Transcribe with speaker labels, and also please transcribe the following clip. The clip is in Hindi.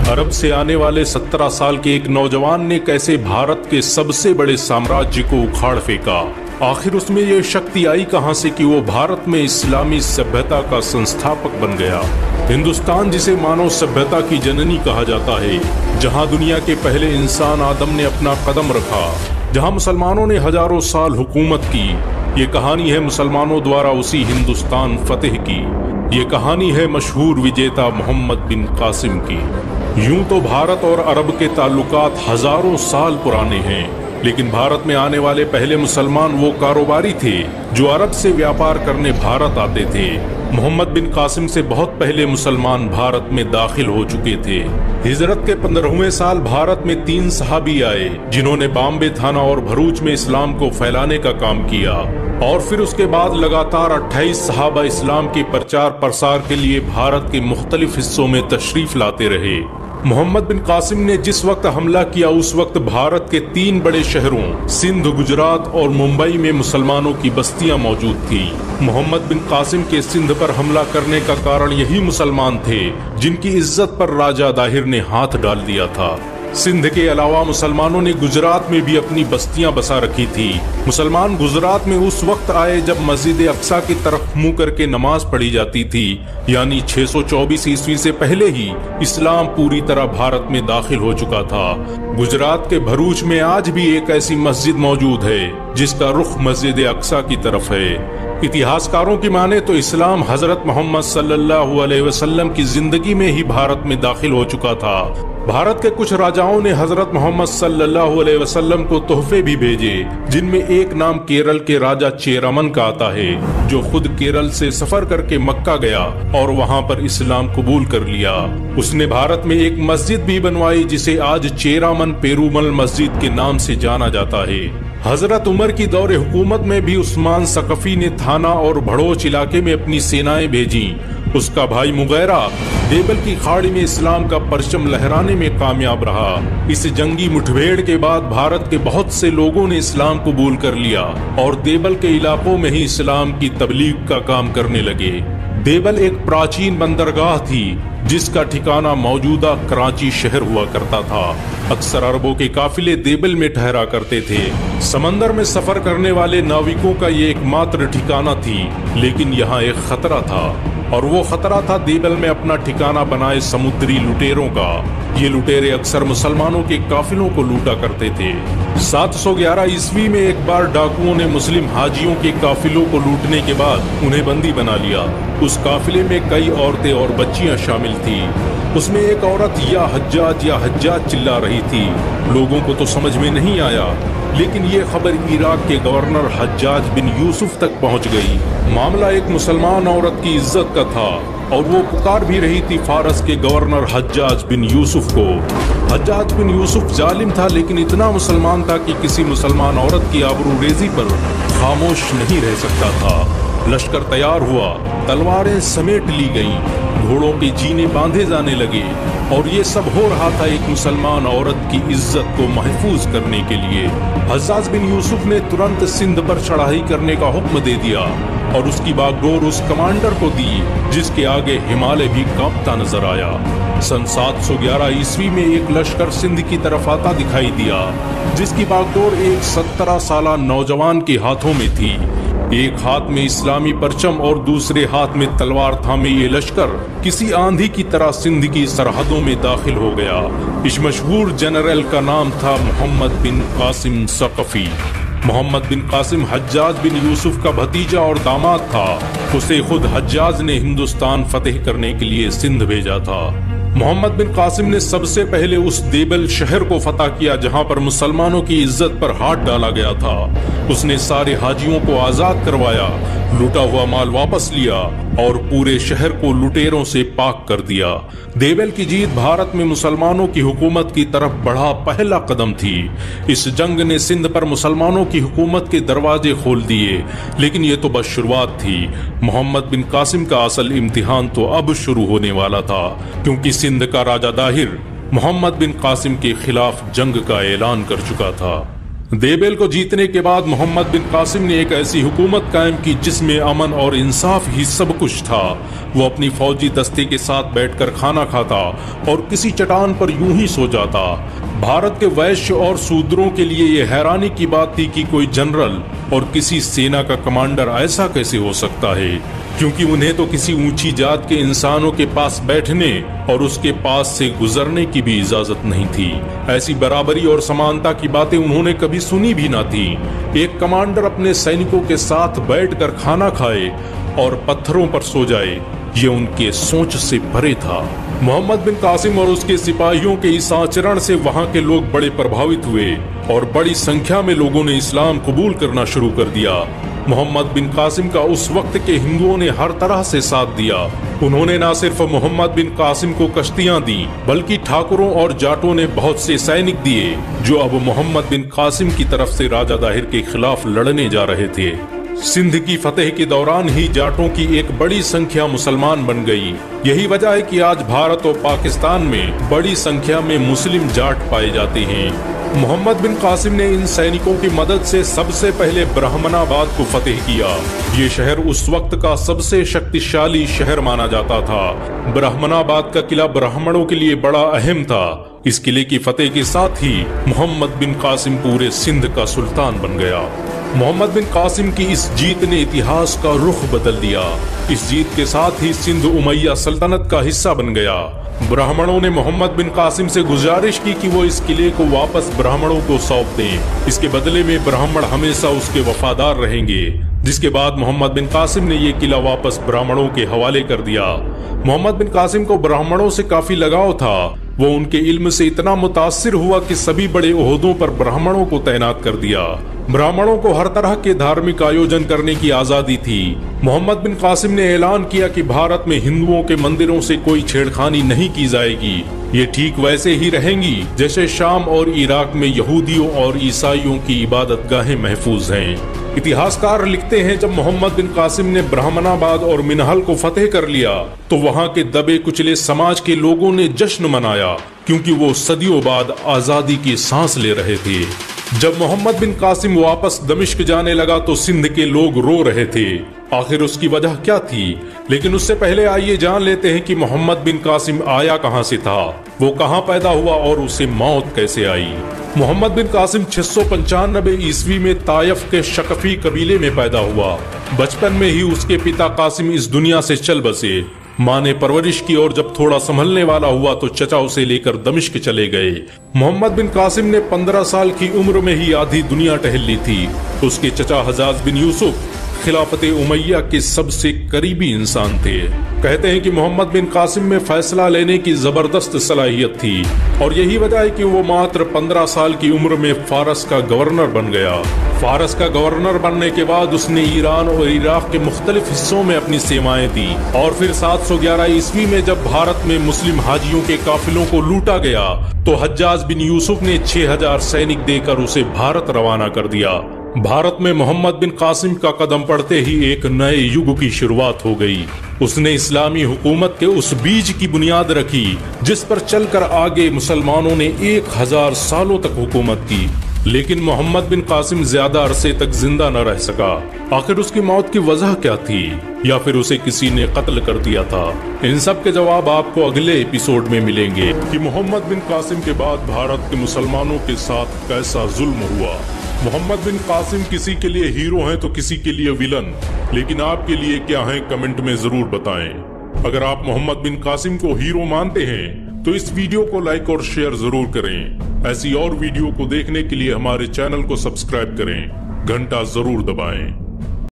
Speaker 1: अरब से आने वाले 17 साल के एक नौजवान ने कैसे भारत के सबसे बड़े साम्राज्य को उखाड़ फेंका। आखिर उसमें यह शक्ति आई कहां से कि वो भारत में इस्लामी सभ्यता का संस्थापक बन गया। हिंदुस्तान, जिसे मानव सभ्यता की जननी कहा जाता है, जहां दुनिया के पहले इंसान आदम ने अपना कदम रखा, जहां मुसलमानों ने हजारों साल हुकूमत की। ये कहानी है मुसलमानों द्वारा उसी हिंदुस्तान फतेह की। ये कहानी है मशहूर विजेता मोहम्मद बिन कासिम की। यूं तो भारत और अरब के ताल्लुकात हजारों साल पुराने हैं, लेकिन भारत में आने वाले पहले मुसलमान वो कारोबारी थे जो अरब से व्यापार करने भारत आते थे। मोहम्मद बिन कासिम से बहुत पहले मुसलमान भारत में दाखिल हो चुके थे। हिजरत के 15वें साल भारत में 3 सहाबी आए, जिन्होंने बॉम्बे, थाना और भरूच में इस्लाम को फैलाने का काम किया। और फिर उसके बाद लगातार 28 सहाबा इस्लाम के प्रचार प्रसार के लिए भारत के मुख्तलिफ हिस्सों में तशरीफ लाते रहे। मोहम्मद बिन कासिम ने जिस वक्त हमला किया, उस वक्त भारत के 3 बड़े शहरों सिंध, गुजरात और मुंबई में मुसलमानों की बस्तियां मौजूद थी। मोहम्मद बिन कासिम के सिंध पर हमला करने का कारण यही मुसलमान थे जिनकी इज्जत पर राजा दाहिर ने हाथ डाल दिया था। सिंध के अलावा मुसलमानों ने गुजरात में भी अपनी बस्तियां बसा रखी थी। मुसलमान गुजरात में उस वक्त आए जब मस्जिद अक्सा की तरफ मुंह करके नमाज पढ़ी जाती थी, यानी 624 ईस्वी से पहले ही इस्लाम पूरी तरह भारत में दाखिल हो चुका था। गुजरात के भरूच में आज भी एक ऐसी मस्जिद मौजूद है जिसका रुख मस्जिद अक्सा की तरफ है। इतिहासकारों की माने तो इस्लाम हजरत मोहम्मद सल्लल्लाहु अलैहि वसल्लम की जिंदगी में ही भारत में दाखिल हो चुका था। भारत के कुछ राजाओं ने हजरत मोहम्मद सल्लल्लाहु अलैहि वसल्लम को तोहफे भी भेजे, जिनमें एक नाम केरल के राजा चेरामन का आता है, जो खुद केरल से सफर करके मक्का गया और वहां पर इस्लाम कबूल कर लिया। उसने भारत में एक मस्जिद भी बनवाई जिसे आज चेरामन पेरूमल मस्जिद के नाम से जाना जाता है। हजरत उमर की दौरे हुकूमत में भी उस्मान सकफी ने थाना और भड़ोच इलाके में अपनी सेनाएं भेजी। उसका भाई मुगैरा देबल की खाड़ी में इस्लाम का परचम लहराने में कामयाब रहा। इस जंगी मुठभेड़ के बाद भारत के बहुत से लोगों ने इस्लाम कबूल कर लिया और देबल के इलाकों में ही इस्लाम की तबलीग का काम करने लगे। देबल एक प्राचीन बंदरगाह थी जिसका ठिकाना मौजूदा कराची शहर हुआ करता था। अक्सर अरबों के काफिले देबल में ठहरा करते थे। समंदर में सफर करने वाले नाविकों का ये एकमात्र ठिकाना थी, लेकिन यहाँ एक खतरा था, और वो खतरा था देबल में अपना ठिकाना बनाए समुद्री लुटेरों का। ये लुटेरे अक्सर मुसलमानों के काफिलों को लूटा करते थे। 711 ईस्वी में एक बार डाकुओं ने मुस्लिम हाजियों के काफिलों को लूटने के बाद उन्हें बंदी बना लिया। उस काफिले में कई औरतें और बच्चियां शामिल थी। उसमें एक औरत या हज्जाज चिल्ला रही थी। लोगों को तो समझ में नहीं आया, लेकिन ये खबर इराक के गवर्नर हज्जाज बिन यूसुफ तक पहुंच गई। मामला एक मुसलमान औरत की इज्जत का था और वो पुकार भी रही थी फारस के गवर्नर हज्जाज बिन यूसुफ को। हज्जाज बिन यूसुफ जालिम था, लेकिन इतना मुसलमान था कि किसी मुसलमान औरत की आबरूरेजी पर खामोश नहीं रह सकता था। लश्कर तैयार हुआ, तलवारें समेट ली गईं, घोड़ों के जीने बांधे जाने लगे, और ये सब हो रहा था एक मुसलमान औरत की इज्जत को महफूज करने के लिए। हज्जाज बिन यूसुफ ने तुरंत सिंध पर चढ़ाई करने का हुक्म दे दिया और उसकी बागडोर उस कमांडर को दी जिसके आगे हिमालय भी कांपता नजर आया। सन 711 ईस्वी में एक लश्कर सिंध की तरफ आता दिखाई दिया, जिसकी बागडोर एक 17 साला नौजवान के हाथों में थी। एक हाथ में इस्लामी परचम और दूसरे हाथ में तलवार थामे ये लश्कर किसी आंधी की तरह सिंध की सरहदों में दाखिल हो गया। इस मशहूर जनरल का नाम था मोहम्मद बिन कासिम सकफी। मोहम्मद बिन कासिम हज्जाज बिन यूसुफ का भतीजा और दामाद था। उसे खुद हज्जाज ने हिंदुस्तान फतेह करने के लिए सिंध भेजा था। मोहम्मद बिन कासिम ने सबसे पहले उस देबल शहर को फतह किया जहां पर मुसलमानों की इज्जत पर हाथ डाला गया था। उसने सारे हाजियों को आजाद करवाया, लूटा हुआ माल वापस लिया और पूरे शहर को लुटेरों से पाक कर दिया। देबल की जीत भारत में मुसलमानों की हुकूमत की तरफ बढ़ा पहला कदम थी। इस जंग ने सिंध पर मुसलमानों की हुकूमत के दरवाजे खोल दिए, लेकिन ये तो बस शुरुआत थी। मोहम्मद बिन कासिम का असल इम्तिहान तो अब शुरू होने वाला था, क्योंकि सिंध का राजा दाहिर मोहम्मद बिन कासिम के खिलाफ जंग का ऐलान कर चुका था। देबेल को जीतने के बाद मोहम्मद बिन कासिम ने एक ऐसी हुकूमत कायम की जिसमें अमन और इंसाफ ही सब कुछ था। वो अपनी फौजी दस्ते के साथ बैठकर खाना खाता और किसी चट्टान पर यूं ही सो जाता। भारत के वैश्य और शूद्रों के लिए ये हैरानी की बात थी कि कोई जनरल और किसी सेना का कमांडर ऐसा कैसे हो सकता है, क्योंकि उन्हें तो किसी ऊंची जात के इंसानों के पास बैठने और उसके पास से गुजरने की भी इजाजत नहीं थी। ऐसी बराबरी और समानता की बातें उन्होंने कभी सुनी भी ना थी। एक कमांडर अपने सैनिकों के साथ बैठकर खाना खाए और पत्थरों पर सो जाए, ये उनके सोच से परे था। मोहम्मद बिन कासिम और उसके सिपाहियों के इस आचरण से वहां के लोग बड़े प्रभावित हुए और बड़ी संख्या में लोगों ने इस्लाम कबूल करना शुरू कर दिया। मोहम्मद बिन कासिम का उस वक्त के हिंदुओं ने हर तरह से साथ दिया। उन्होंने न सिर्फ मोहम्मद बिन कासिम को कश्तियां दी, बल्कि ठाकुरों और जाटों ने बहुत से सैनिक दिए जो अब मोहम्मद बिन कासिम की तरफ से राजा दाहिर के खिलाफ लड़ने जा रहे थे। सिंध की फतेह के दौरान ही जाटों की एक बड़ी संख्या मुसलमान बन गई। यही वजह है कि आज भारत और पाकिस्तान में बड़ी संख्या में मुस्लिम जाट पाए जाते हैं। मोहम्मद बिन कासिम ने इन सैनिकों की मदद से सबसे पहले ब्राह्मणाबाद को फतेह किया। ये शहर उस वक्त का सबसे शक्तिशाली शहर माना जाता था। ब्राह्मणाबाद का किला ब्राह्मणों के लिए बड़ा अहम था। इस किले की फतेह के साथ ही मोहम्मद बिन कासिम पूरे सिंध का सुल्तान बन गया। मोहम्मद बिन कासिम की इस जीत ने इतिहास का रुख बदल दिया। इस जीत के साथ ही सिंध उमैया सल्तनत का हिस्सा बन गया। ब्राह्मणों ने मोहम्मद बिन कासिम से गुजारिश की कि वो इस किले को वापस ब्राह्मणों को सौंप दें। इसके बदले में ब्राह्मण हमेशा उसके वफादार रहेंगे। जिसके बाद मोहम्मद बिन कासिम ने ये किला वापस ब्राह्मणों के हवाले कर दिया। मोहम्मद बिन कासिम को ब्राह्मणों से काफी लगाव था। वो उनके इल्म से इतना मुतासिर हुआ कि सभी बड़े ओहदों पर ब्राह्मणों को तैनात कर दिया। ब्राह्मणों को हर तरह के धार्मिक आयोजन करने की आजादी थी। मोहम्मद बिन कासिम ने ऐलान किया कि भारत में हिंदुओं के मंदिरों से कोई छेड़खानी नहीं की जाएगी। ये ठीक वैसे ही रहेंगी जैसे शाम और इराक में यहूदियों और ईसाइयों की इबादतगाहें महफूज हैं। इतिहासकार लिखते हैं, जब मोहम्मद बिन कासिम ने ब्राह्मणाबाद और मिनहल को फतेह कर लिया तो वहाँ के दबे कुचले समाज के लोगों ने जश्न मनाया, क्योंकि वो सदियों बाद आजादी की सांस ले रहे थे। जब मोहम्मद बिन कासिम वापस दमिश्क जाने लगा तो सिंध के लोग रो रहे थे। आखिर उसकी वजह क्या थी? लेकिन उससे पहले आइए जान लेते हैं कि मोहम्मद बिन कासिम आया कहां से था, वो कहां पैदा हुआ और उसे मौत कैसे आई। मोहम्मद बिन कासिम 695 ईस्वी में तायफ के शकफी कबीले में पैदा हुआ। बचपन में ही उसके पिता कासिम इस दुनिया से चल बसे। माँ ने परवरिश की और जब थोड़ा संभलने वाला हुआ तो चचा उसे लेकर दमिश्क चले गए। मोहम्मद बिन कासिम ने 15 साल की उम्र में ही आधी दुनिया टहल ली थी। उसके चचा हजाज बिन यूसुफ खिलाफते उमैया के सबसे करीबी इंसान थे। कहते हैं कि मोहम्मद बिन कासिम में फैसला लेने की जबरदस्त सलाहियत थी और यही वजह है कि वो मात्र 15 साल की उम्र में फारस का गवर्नर बन गया। फारस का गवर्नर बनने के बाद उसने ईरान और इराक के मुख्तलिफ हिस्सों में अपनी सेवाएं दी और फिर 711 ईस्वी में जब भारत में मुस्लिम हाजियों के काफिलों को लूटा गया तो हज्जाज बिन यूसुफ ने 6000 सैनिक देकर उसे भारत रवाना कर दिया। भारत में मोहम्मद बिन कासिम का कदम पड़ते ही एक नए युग की शुरुआत हो गई। उसने इस्लामी हुकूमत के उस बीज की बुनियाद रखी जिस पर चलकर आगे मुसलमानों ने 1000 सालों तक हुकूमत की। लेकिन मोहम्मद बिन कासिम ज्यादा अरसे तक जिंदा न रह सका। आखिर उसकी मौत की वजह क्या थी, या फिर उसे किसी ने कत्ल कर दिया था? इन सब के जवाब आपको अगले एपिसोड में मिलेंगे कि मोहम्मद बिन कासिम के बाद भारत के मुसलमानों के साथ कैसा जुल्म हुआ। मोहम्मद बिन कासिम किसी के लिए हीरो हैं तो किसी के लिए विलन, लेकिन आपके लिए क्या है कमेंट में जरूर बताएं। अगर आप मोहम्मद बिन कासिम को हीरो मानते हैं तो इस वीडियो को लाइक और शेयर जरूर करें। ऐसी और वीडियो को देखने के लिए हमारे चैनल को सब्सक्राइब करें, घंटा जरूर दबाएं।